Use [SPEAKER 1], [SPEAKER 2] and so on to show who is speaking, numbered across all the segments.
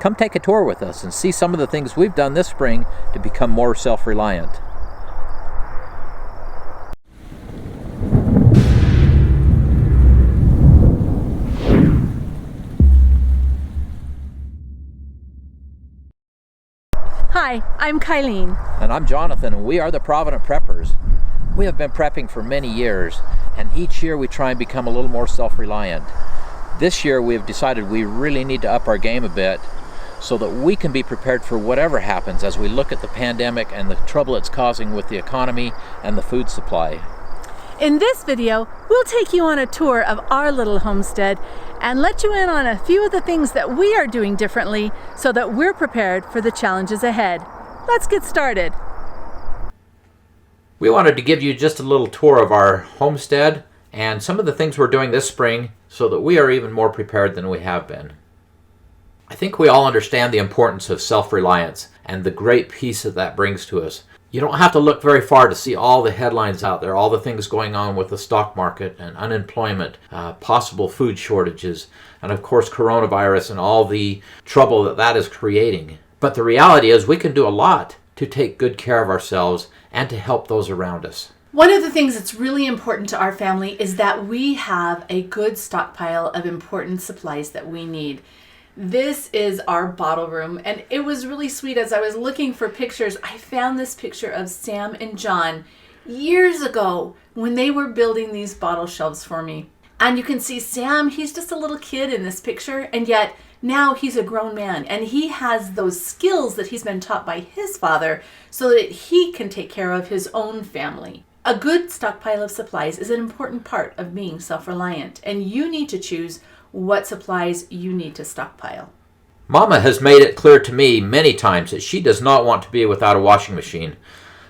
[SPEAKER 1] Come take a tour with us and see some of the things we've done this spring to become more self-reliant.
[SPEAKER 2] Hi, I'm Kylene.
[SPEAKER 1] And I'm Jonathan, and we are the Provident Preppers. We have been prepping for many years, and each year we try and become a little more self-reliant. This year we have decided we really need to up our game a bit so that we can be prepared for whatever happens as we look at the pandemic and the trouble it's causing with the economy and the food supply.
[SPEAKER 2] In this video, we'll take you on a tour of our little homestead and let you in on a few of the things that we are doing differently so that we're prepared for the challenges ahead. Let's get started.
[SPEAKER 1] We wanted to give you just a little tour of our homestead and some of the things we're doing this spring so that we are even more prepared than we have been. I think we all understand the importance of self-reliance and the great peace that brings to us. You don't have to look very far to see all the headlines out there, all the things going on with the stock market and unemployment, possible food shortages, and of course coronavirus and all the trouble that is creating. But the reality is we can do a lot to take good care of ourselves and to help those around us.
[SPEAKER 3] One of the things that's really important to our family is that we have a good stockpile of important supplies that we need. This is our bottle room, and it was really sweet. As I was looking for pictures, I found this picture of Sam and John years ago when they were building these bottle shelves for me. And you can see Sam, he's just a little kid in this picture, and yet now he's a grown man, and he has those skills that he's been taught by his father so that he can take care of his own family. A good stockpile of supplies is an important part of being self-reliant, and you need to choose what supplies you need to stockpile.
[SPEAKER 1] Mama has made it clear to me many times that she does not want to be without a washing machine.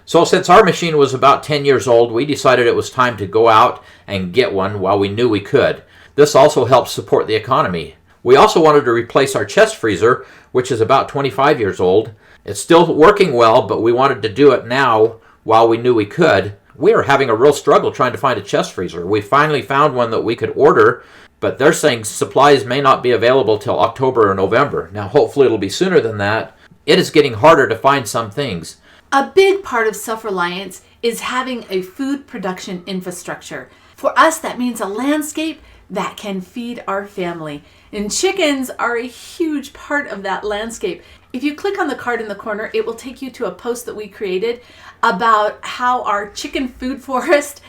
[SPEAKER 1] So since our machine was about 10 years old, we decided it was time to go out and get one while we knew we could. This also helps support the economy. We also wanted to replace our chest freezer, which is about 25 years old. It's still working well, but we wanted to do it now while we knew we could. We are having a real struggle trying to find a chest freezer. We finally found one that we could order, but they're saying supplies may not be available till October or November. Now, hopefully it'll be sooner than that. It is getting harder to find some things.
[SPEAKER 3] A big part of self-reliance is having a food production infrastructure. For us, that means a landscape that can feed our family. And chickens are a huge part of that landscape. If you click on the card in the corner, it will take you to a post that we created about how our chicken food forest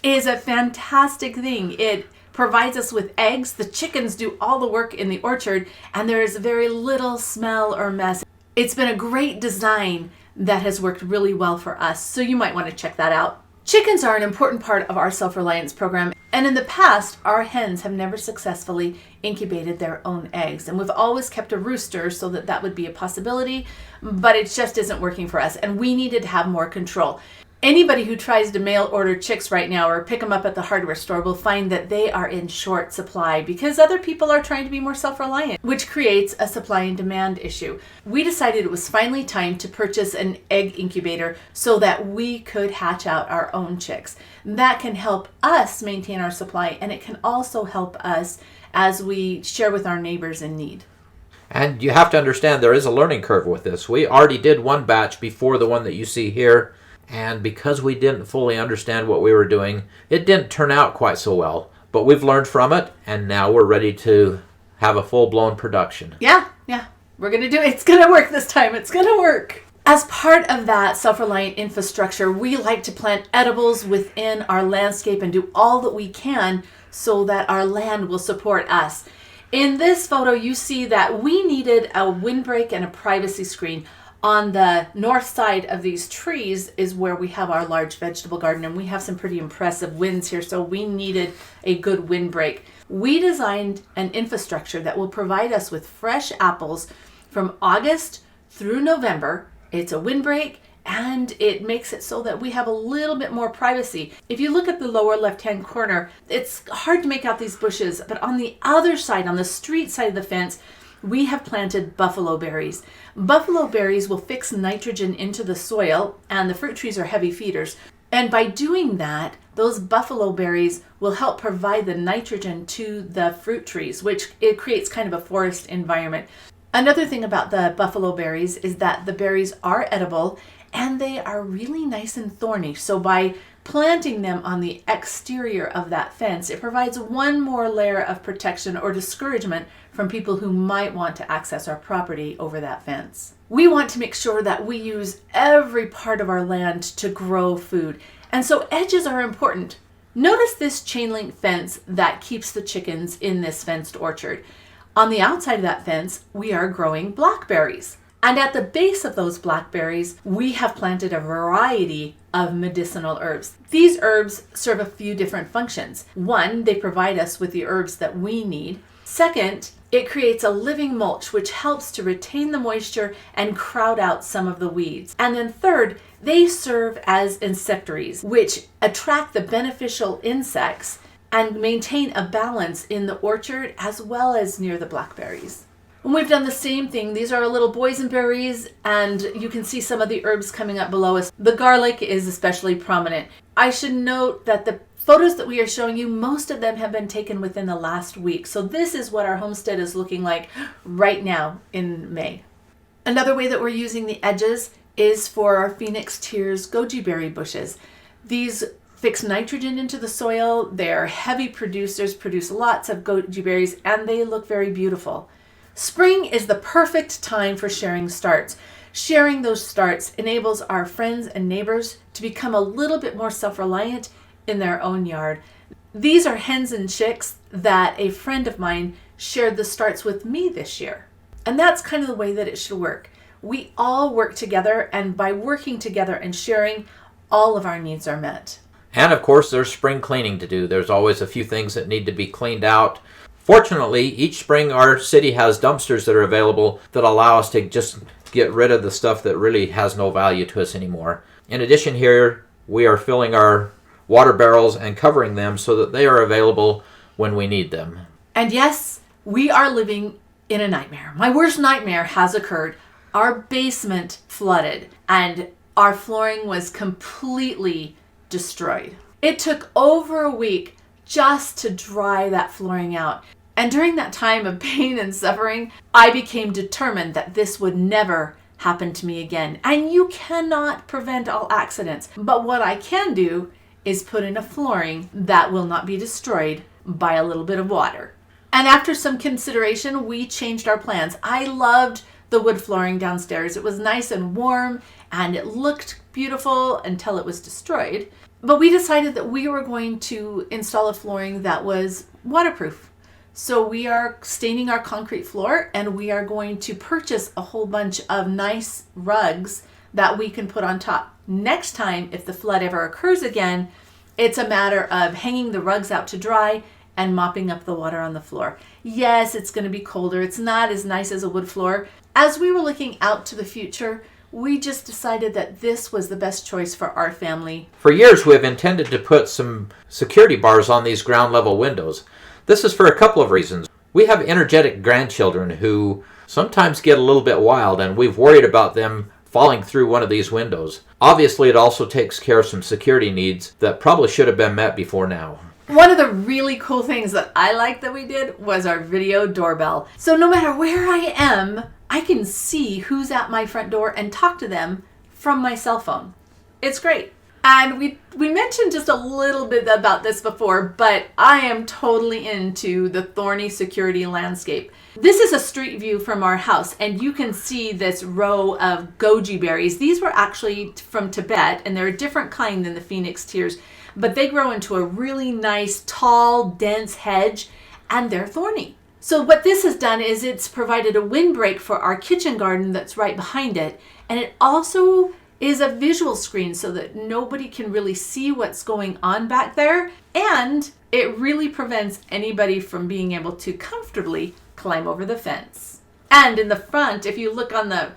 [SPEAKER 3] is a fantastic thing. It provides us with eggs. The chickens do all the work in the orchard, and there is very little smell or mess. It's been a great design that has worked really well for us, so you might want to check that out. Chickens are an important part of our self-reliance program, and in the past, our hens have never successfully incubated their own eggs, and we've always kept a rooster so that would be a possibility, but it just isn't working for us, and we needed to have more control. Anybody who tries to mail order chicks right now or pick them up at the hardware store will find that they are in short supply because other people are trying to be more self-reliant, which creates a supply and demand issue. We decided it was finally time to purchase an egg incubator so that we could hatch out our own chicks. That can help us maintain our supply, and it can also help us as we share with our neighbors in need.
[SPEAKER 1] And you have to understand there is a learning curve with this. We already did one batch before the one that you see here. And because we didn't fully understand what we were doing, it didn't turn out quite so well. But we've learned from it, and now we're ready to have a full-blown production.
[SPEAKER 3] Yeah, we're going to do it. It's going to work this time. It's going to work. As part of that self-reliant infrastructure, we like to plant edibles within our landscape and do all that we can so that our land will support us. In this photo, you see that we needed a windbreak and a privacy screen. On the north side of these trees is where we have our large vegetable garden, and we have some pretty impressive winds here, so we needed a good windbreak. We designed an infrastructure that will provide us with fresh apples from August through November. It's a windbreak, and it makes it so that we have a little bit more privacy. If you look at the lower left-hand corner, it's hard to make out these bushes, but on the other side, on the street side of the fence, we have planted buffalo berries. Buffalo berries will fix nitrogen into the soil, and the fruit trees are heavy feeders. And by doing that, those buffalo berries will help provide the nitrogen to the fruit trees, which it creates kind of a forest environment. Another thing about the buffalo berries is that the berries are edible and they are really nice and thorny. So by planting them on the exterior of that fence, it provides one more layer of protection or discouragement from people who might want to access our property over that fence. We want to make sure that we use every part of our land to grow food, and so edges are important. Notice this chain link fence that keeps the chickens in this fenced orchard. On the outside of that fence, we are growing blackberries. And at the base of those blackberries, we have planted a variety of medicinal herbs. These herbs serve a few different functions. One, they provide us with the herbs that we need. Second, it creates a living mulch which helps to retain the moisture and crowd out some of the weeds. And then third, they serve as insectaries, which attract the beneficial insects and maintain a balance in the orchard as well as near the blackberries. And we've done the same thing. These are our little boysenberries, and you can see some of the herbs coming up below us. The garlic is especially prominent. I should note that the photos that we are showing you, most of them have been taken within the last week. So this is what our homestead is looking like right now in May. Another way that we're using the edges is for our Phoenix Tears goji berry bushes. These fix nitrogen into the soil. They're heavy producers, produce lots of goji berries, and they look very beautiful. Spring is the perfect time for sharing starts. Sharing those starts enables our friends and neighbors to become a little bit more self-reliant in their own yard. These are hens and chicks that a friend of mine shared the starts with me this year. And that's kind of the way that it should work. We all work together, and by working together and sharing, all of our needs are met.
[SPEAKER 1] And of course, there's spring cleaning to do. There's always a few things that need to be cleaned out. Fortunately, each spring our city has dumpsters that are available that allow us to just get rid of the stuff that really has no value to us anymore. In addition, here we are filling our water barrels and covering them so that they are available when we need them.
[SPEAKER 3] And yes, we are living in a nightmare. My worst nightmare has occurred. Our basement flooded and our flooring was completely destroyed. It took over a week just to dry that flooring out. And during that time of pain and suffering, I became determined that this would never happen to me again. And you cannot prevent all accidents. But what I can do is put in a flooring that will not be destroyed by a little bit of water. And after some consideration, we changed our plans. I loved the wood flooring downstairs. It was nice and warm and it looked beautiful until it was destroyed. But we decided that we were going to install a flooring that was waterproof. So we are staining our concrete floor, and we are going to purchase a whole bunch of nice rugs that we can put on top. Next time, if the flood ever occurs again, it's a matter of hanging the rugs out to dry and mopping up the water on the floor. Yes, it's going to be colder. It's not as nice as a wood floor. As we were looking out to the future, we just decided that this was the best choice for our family.
[SPEAKER 1] For years, we have intended to put some security bars on these ground level windows. This is for a couple of reasons. We have energetic grandchildren who sometimes get a little bit wild, and we've worried about them falling through one of these windows. Obviously, it also takes care of some security needs that probably should have been met before now.
[SPEAKER 3] One of the really cool things that I liked that we did was our video doorbell. So no matter where I am, I can see who's at my front door and talk to them from my cell phone. It's great. And we mentioned just a little bit about this before, but I am totally into the Thorny security landscape. This is a street view from our house, and you can see this row of goji berries. These were actually from Tibet, and they're a different kind than the Phoenix Tears, but they grow into a really nice, tall, dense hedge, and they're thorny. So what this has done is it's provided a windbreak for our kitchen garden that's right behind it, and it also is a visual screen so that nobody can really see what's going on back there, and it really prevents anybody from being able to comfortably climb over the fence. And in the front, if you look on the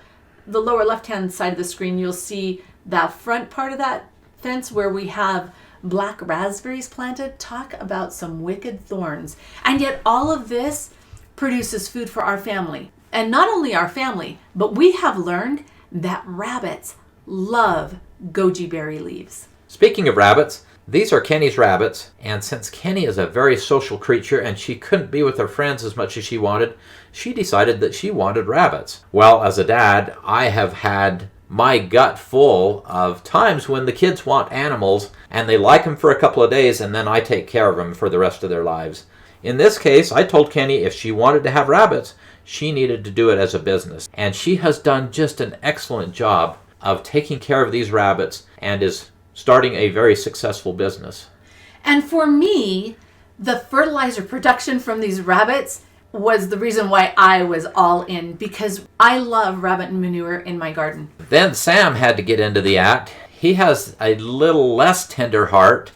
[SPEAKER 3] lower left-hand side of the screen, you'll see the front part of that fence where we have black raspberries planted. Talk about some wicked thorns. And yet all of this produces food for our family. And not only our family, but we have learned that rabbits love goji berry leaves.
[SPEAKER 1] Speaking of rabbits, These are Kenny's rabbits, and since Kenny is a very social creature and she couldn't be with her friends as much as she wanted, she decided that she wanted rabbits. Well, as a dad, I have had my gut full of times when the kids want animals and they like them for a couple of days and then I take care of them for the rest of their lives. In this case, I told Kenny if she wanted to have rabbits, she needed to do it as a business. And she has done just an excellent job of taking care of these rabbits and is starting a very successful business.
[SPEAKER 3] And for me, the fertilizer production from these rabbits was the reason why I was all in, because I love rabbit manure in my garden.
[SPEAKER 1] Then Sam had to get into the act. He has a little less tender heart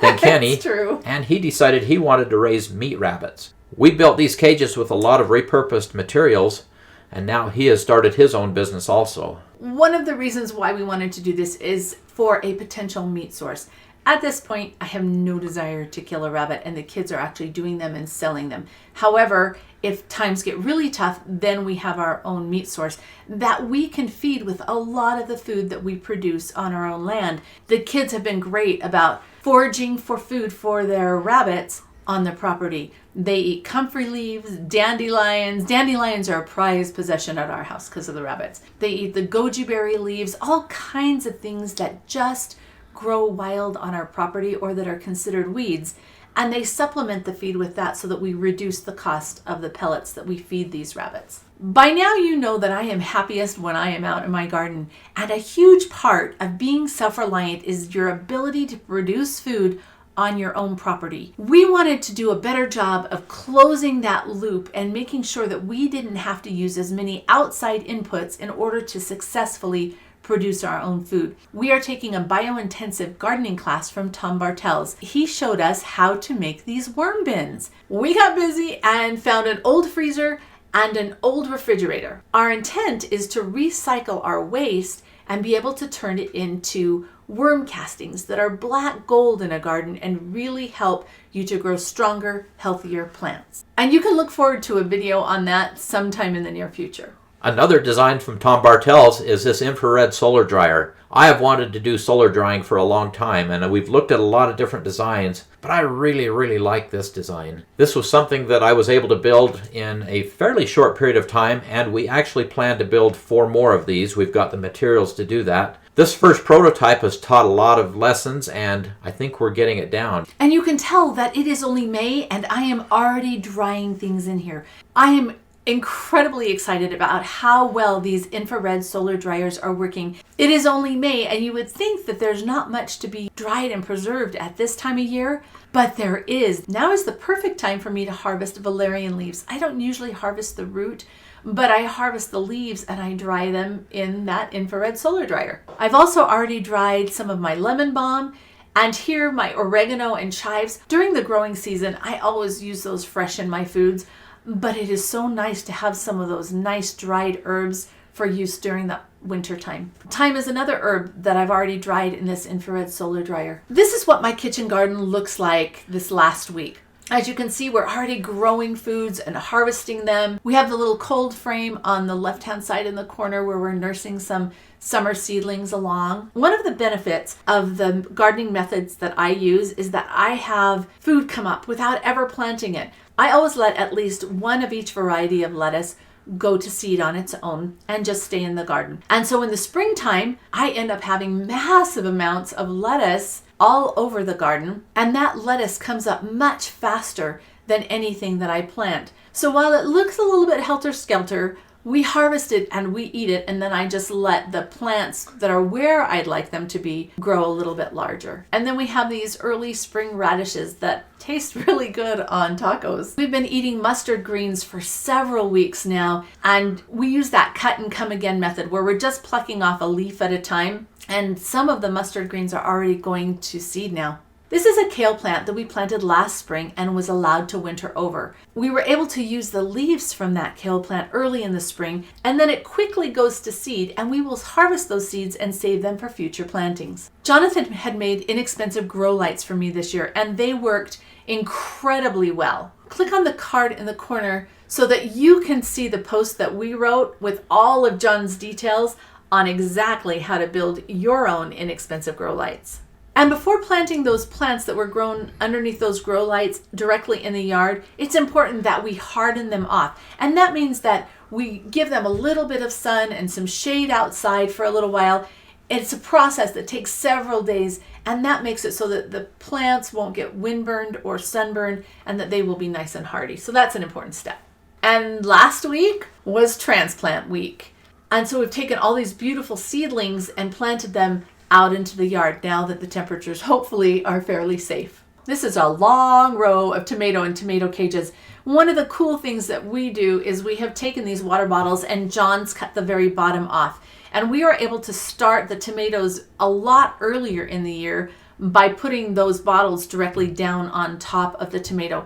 [SPEAKER 1] than Kenny.
[SPEAKER 3] It's true.
[SPEAKER 1] And he decided he wanted to raise meat rabbits. We built these cages with a lot of repurposed materials, and now he has started his own business also.
[SPEAKER 3] One of the reasons why we wanted to do this is for a potential meat source. At this point, I have no desire to kill a rabbit, and the kids are actually doing them and selling them. However, if times get really tough, then we have our own meat source that we can feed with a lot of the food that we produce on our own land. The kids have been great about foraging for food for their rabbits on the property. They eat comfrey leaves, dandelions. Dandelions are a prized possession at our house because of the rabbits. They eat the goji berry leaves, all kinds of things that just grow wild on our property or that are considered weeds. And they supplement the feed with that so that we reduce the cost of the pellets that we feed these rabbits. By now you know that I am happiest when I am out in my garden. And a huge part of being self-reliant is your ability to produce food on your own property. We wanted to do a better job of closing that loop and making sure that we didn't have to use as many outside inputs in order to successfully produce our own food. We are taking a biointensive gardening class from Tom Bartels. He showed us how to make these worm bins. We got busy and found an old freezer and an old refrigerator. Our intent is to recycle our waste and be able to turn it into worm castings that are black gold in a garden and really help you to grow stronger, healthier plants. And you can look forward to a video on that sometime in the near future.
[SPEAKER 1] Another design from Tom Bartels is this infrared solar dryer. I have wanted to do solar drying for a long time, and we've looked at a lot of different designs, but I really like this design. This was something that I was able to build in a fairly short period of time, and we actually plan to build 4 more of these. We've got the materials to do that. This first prototype has taught a lot of lessons, and I think we're getting it down.
[SPEAKER 3] And you can tell that it is only May, and I am already drying things in here. I am incredibly excited about how well these infrared solar dryers are working. It is only May, and you would think that there's not much to be dried and preserved at this time of year, but there is. Now is the perfect time for me to harvest valerian leaves. I don't usually harvest the root, but I harvest the leaves and I dry them in that infrared solar dryer. I've also already dried some of my lemon balm, and here my oregano and chives. During the growing season, I always use those fresh in my foods, but it is so nice to have some of those nice dried herbs for use during the winter time. Thyme is another herb that I've already dried in this infrared solar dryer. This is what my kitchen garden looks like this last week. As you can see, we're already growing foods and harvesting them. We have the little cold frame on the left-hand side in the corner where we're nursing some summer seedlings along. One of the benefits of the gardening methods that I use is that I have food come up without ever planting it. I always let at least one of each variety of lettuce go to seed on its own and just stay in the garden. And so in the springtime, I end up having massive amounts of lettuce all over the garden, and that lettuce comes up much faster than anything that I plant. So while it looks a little bit helter-skelter, we harvest it and we eat it, and then I just let the plants that are where I'd like them to be grow a little bit larger. And then we have these early spring radishes that taste really good on tacos. We've been eating mustard greens for several weeks now, and we use that cut and come again method where we're just plucking off a leaf at a time, and some of the mustard greens are already going to seed now. This is a kale plant that we planted last spring and was allowed to winter over. We were able to use the leaves from that kale plant early in the spring, and then it quickly goes to seed, and we will harvest those seeds and save them for future plantings. Jonathan had made inexpensive grow lights for me this year, and they worked incredibly well. Click on the card in the corner so that you can see the post that we wrote with all of John's details on exactly how to build your own inexpensive grow lights. And before planting those plants that were grown underneath those grow lights directly in the yard, it's important that we harden them off. And that means that we give them a little bit of sun and some shade outside for a little while. It's a process that takes several days, and that makes it so that the plants won't get windburned or sunburned and that they will be nice and hardy. So that's an important step. And last week was transplant week. And so we've taken all these beautiful seedlings and planted them out into the yard now that the temperatures hopefully are fairly safe. This is a long row of tomato and tomato cages. One of the cool things that we do is we have taken these water bottles and John's cut the very bottom off. And we are able to start the tomatoes a lot earlier in the year by putting those bottles directly down on top of the tomato.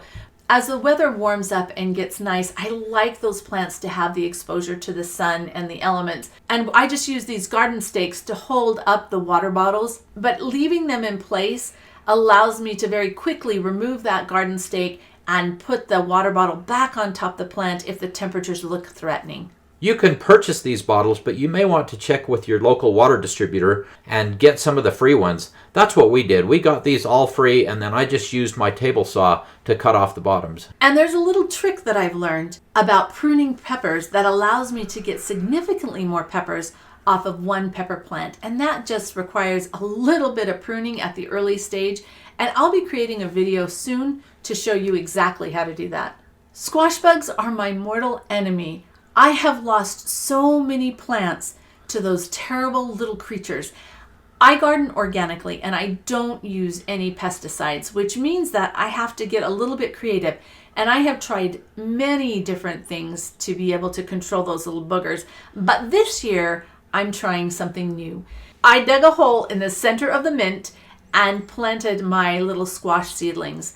[SPEAKER 3] As the weather warms up and gets nice, I like those plants to have the exposure to the sun and the elements. And I just use these garden stakes to hold up the water bottles, but leaving them in place allows me to very quickly remove that garden stake and put the water bottle back on top of the plant if the temperatures look threatening.
[SPEAKER 1] You can purchase these bottles, but you may want to check with your local water distributor and get some of the free ones. That's what we did. We got these all free, and then I just used my table saw to cut off the bottoms.
[SPEAKER 3] And there's a little trick that I've learned about pruning peppers that allows me to get significantly more peppers off of one pepper plant. And that just requires a little bit of pruning at the early stage. And I'll be creating a video soon to show you exactly how to do that. Squash bugs are my mortal enemy. I have lost so many plants to those terrible little creatures. I garden organically and I don't use any pesticides, which means that I have to get a little bit creative. And I have tried many different things to be able to control those little boogers. But this year, I'm trying something new. I dug a hole in the center of the mint and planted my little squash seedlings.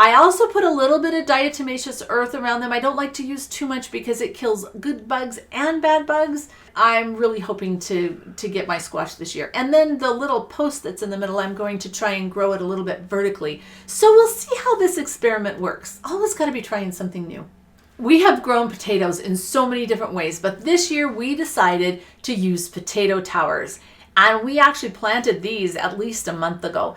[SPEAKER 3] I also put a little bit of diatomaceous earth around them. I don't like to use too much because it kills good bugs and bad bugs. I'm really hoping to get my squash this year. And then the little post that's in the middle, I'm going to try and grow it a little bit vertically. So we'll see how this experiment works. Always got to be trying something new. We have grown potatoes in so many different ways, but this year we decided to use potato towers. And we actually planted these at least a month ago.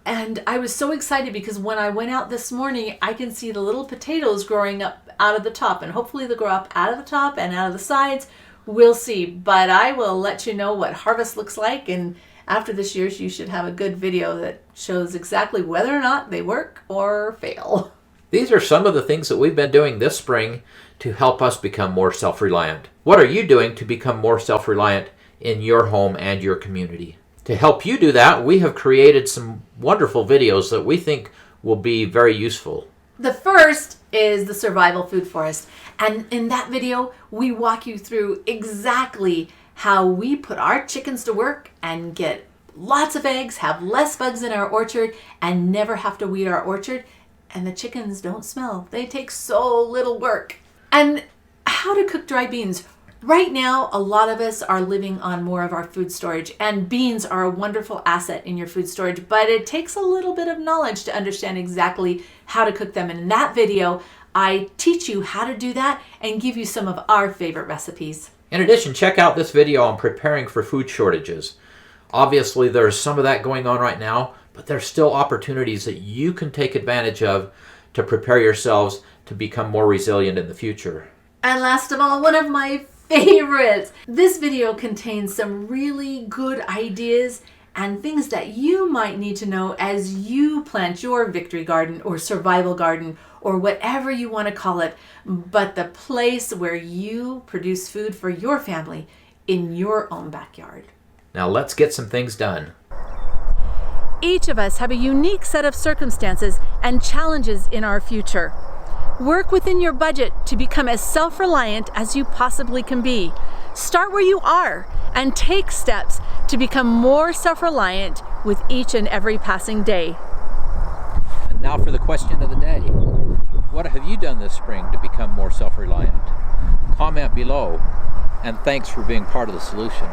[SPEAKER 3] And I was so excited because when I went out this morning, I can see the little potatoes growing up out of the top. And hopefully they'll grow up out of the top and out of the sides. We'll see. But I will let you know what harvest looks like. And after this year, you should have a good video that shows exactly whether or not they work or fail.
[SPEAKER 1] These are some of the things that we've been doing this spring to help us become more self-reliant. What are you doing to become more self-reliant in your home and your community? To help you do that, we have created some wonderful videos that we think will be very useful.
[SPEAKER 3] The first is the survival food forest. And in that video, we walk you through exactly how we put our chickens to work and get lots of eggs, have less bugs in our orchard, and never have to weed our orchard. And the chickens don't smell. They take so little work. And how to cook dry beans. Right now, a lot of us are living on more of our food storage, and beans are a wonderful asset in your food storage, but it takes a little bit of knowledge to understand exactly how to cook them. And in that video, I teach you how to do that and give you some of our favorite recipes.
[SPEAKER 1] In addition, check out this video on preparing for food shortages. Obviously, there's some of that going on right now, but there's still opportunities that you can take advantage of to prepare yourselves to become more resilient in the future.
[SPEAKER 3] And last of all, one of my favorites. This video contains some really good ideas and things that you might need to know as you plant your victory garden or survival garden or whatever you want to call it, but the place where you produce food for your family in your own backyard.
[SPEAKER 1] Now let's get some things done.
[SPEAKER 2] Each of us have a unique set of circumstances and challenges in our future. Work within your budget to become as self-reliant as you possibly can be. Start where you are and take steps to become more self-reliant with each and every passing day.
[SPEAKER 1] And now for the question of the day. What have you done this spring to become more self-reliant? Comment below, and thanks for being part of the solution.